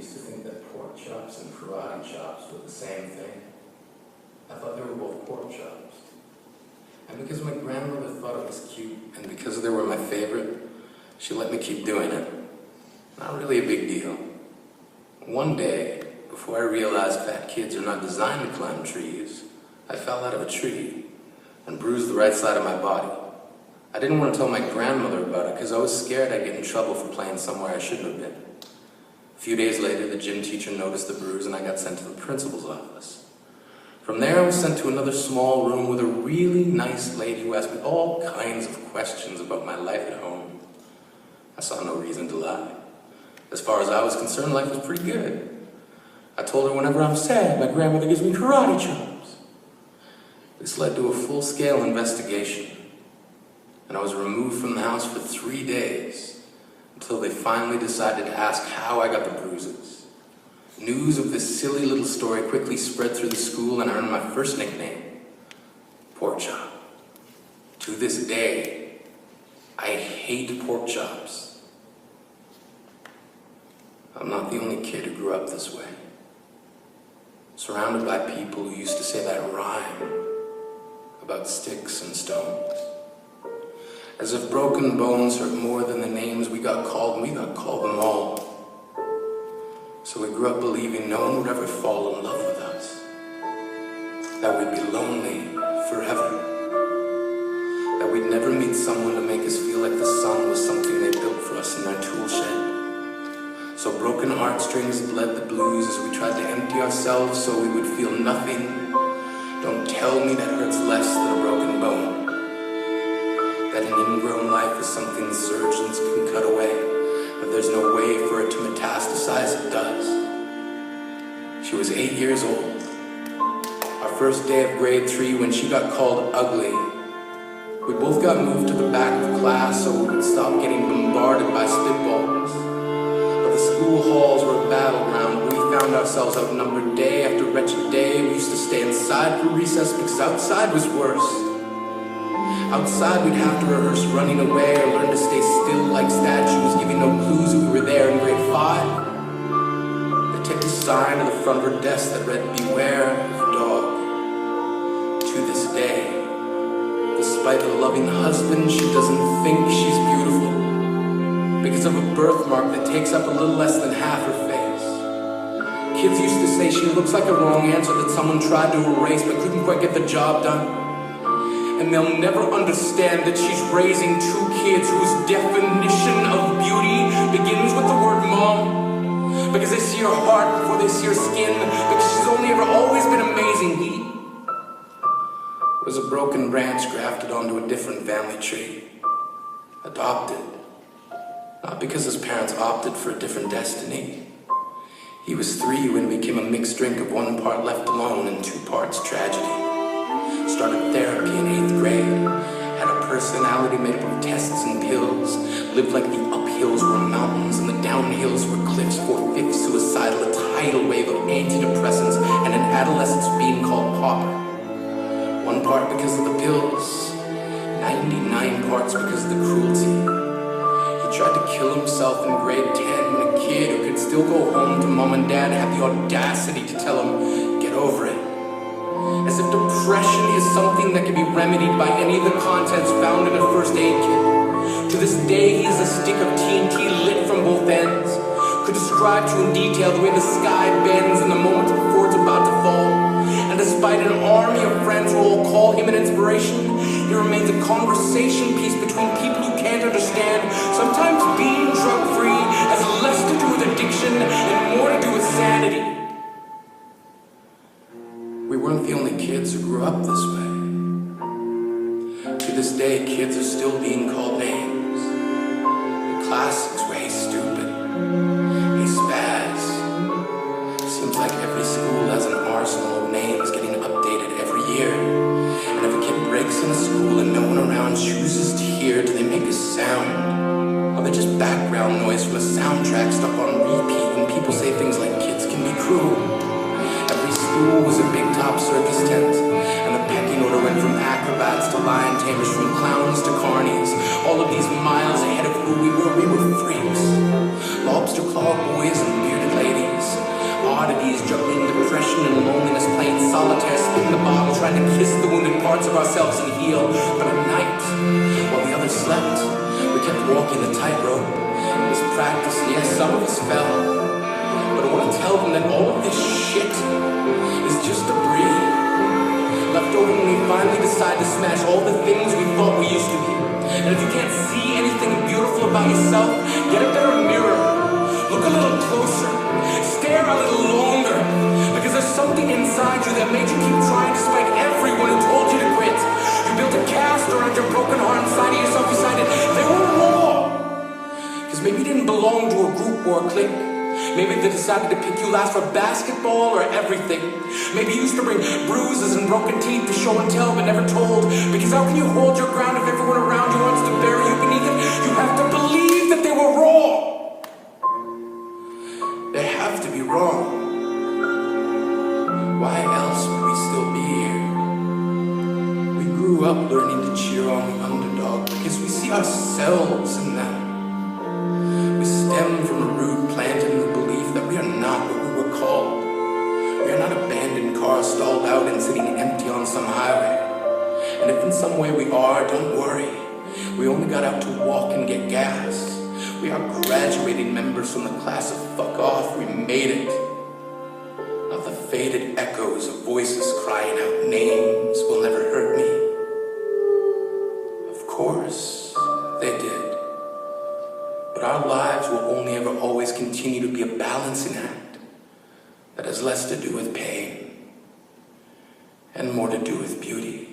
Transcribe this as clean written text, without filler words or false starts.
used to think that pork chops and karate chops were the same thing. I thought they were both pork chops. And because my grandmother thought it was cute, and because they were my favorite, she let me keep doing it. Not really a big deal. One day, before I realized fat kids are not designed to climb trees, I fell out of a tree and bruised the right side of my body. I didn't want to tell my grandmother about it because I was scared I'd get in trouble for playing somewhere I shouldn't have been. A few days later, the gym teacher noticed the bruise and I got sent to the principal's office. From there, I was sent to another small room with a really nice lady who asked me all kinds of questions about my life at home. I saw no reason to lie. As far as I was concerned, life was pretty good. I told her whenever I'm sad, my grandmother gives me karate chops. This led to a full-scale investigation, and I was removed from the house for 3 days until they finally decided to ask how I got the bruises. News of this silly little story quickly spread through the school, and I earned my first nickname, Pork Chop. To this day, I hate pork chops. I'm not the only kid who grew up this way, surrounded by people who used to say that rhyme about sticks and stones. As if broken bones hurt more than the names we got called, and we got called them all. So we grew up believing no one would ever fall in love with us, that we'd be lonely forever, that we'd never meet someone to make us feel like the sun was something they built for us in their tool shed. So broken heartstrings bled the blues as we tried to empty ourselves so we would feel nothing. Don't tell me that hurts less than a broken bone. That an ingrown life is something surgeons can cut away, but there's no way for it to metastasize. It does. She was 8 years old. Our first day of grade 3 when she got called ugly. We both got moved to the back of class so we would stop getting bombarded by spitballs. But the school halls were a battleground. We found ourselves outnumbered day after wretched day. We used to stay inside for recess because outside was worse. Outside we'd have to rehearse running away or learn to stay still like statues, giving no clues that we were there in grade 5. They taped a sign on the front of her desk that read, "Beware of dog." To this day, despite a loving husband, she doesn't think she's beautiful because of a birthmark that takes up a little less than half her face. Kids used to say she looks like a wrong answer that someone tried to erase but couldn't quite get the job done. And they'll never understand that she's raising 2 kids whose definition of beauty begins with the word mom. Because they see her heart before they see her skin. Because she's only ever always been amazing. He was a broken branch grafted onto a different family tree. Adopted. Not because his parents opted for a different destiny. He was 3 when he became a mixed drink of 1 part left alone and 2 parts tragedy. Started therapy in 8th grade, had a personality made up of tests and pills, lived like the uphills were mountains and the downhills were cliffs, 4/5 suicidal, a tidal wave of antidepressants, and an adolescence being called pauper. 1 part because of the pills, 99 parts because of the cruelty. He tried to kill himself in grade 10 when a kid who could still go home to mom and dad had the audacity to tell him, "Get over it." As if depression is something that can be remedied by any of the contents found in a first aid kit. To this day, he is a stick of TNT lit from both ends. Could describe to in detail the way the sky bends in the moments before it's about to fall. And despite an army of friends who all call him an inspiration, he remains a conversation piece between people who can't understand. Sometimes being drug-free has less to do with addiction and more to do with sanity. We weren't the only kids who grew up this way. To this day, kids are still being called names. The classics were, "Hey stupid," "Hey spaz." Seems like every school has an arsenal of names getting updated every year. And if a kid breaks in a school and no one around chooses to hear, do they make a sound? Or they're just background noise from a soundtrack stuck on repeat when people say things like kids can be cruel. Every school was a big top circus tent, and the pecking order went from acrobats to lion tamers, from clowns to carnies. All of these miles ahead of who we were freaks. Lobster claw boys and bearded ladies, parts of ourselves and heal. But at night, while the others slept, we kept walking the tightrope. It was practice, and yes, some of us fell. But I want to tell them that all of this shit is just debris left over when we finally decide to smash all the things we thought we used to be. And if you can't see anything beautiful about yourself, get a better mirror. Look a little closer. Stare a little longer. Because there's something inside you that made you keep trying despite everyone who told you to quit. You built a cast around your broken heart inside of yourself. You decided they were raw. Because maybe you didn't belong to a group or a clique. Maybe they decided to pick you last for basketball or everything. Maybe you used to bring bruises and broken teeth to show and tell but never told. Because how can you hold your ground if everyone around you wants to bury you beneath it? You have to believe that they were raw. They have to be wrong. Why else would we still be here? We grew up learning to cheer on the underdog because we see ourselves in them. We stem from a root planted in the belief that we are not what we were called. We are not abandoned cars stalled out and sitting empty on some highway. And if in some way we are, don't worry. We only got out to walk and get gas. We are graduating members from the class of fuck off. We made it. Not the faded echoes of voices crying out names will never hurt me. Of course, they did. But our lives will only ever always continue to be a balancing act that has less to do with pain and more to do with beauty.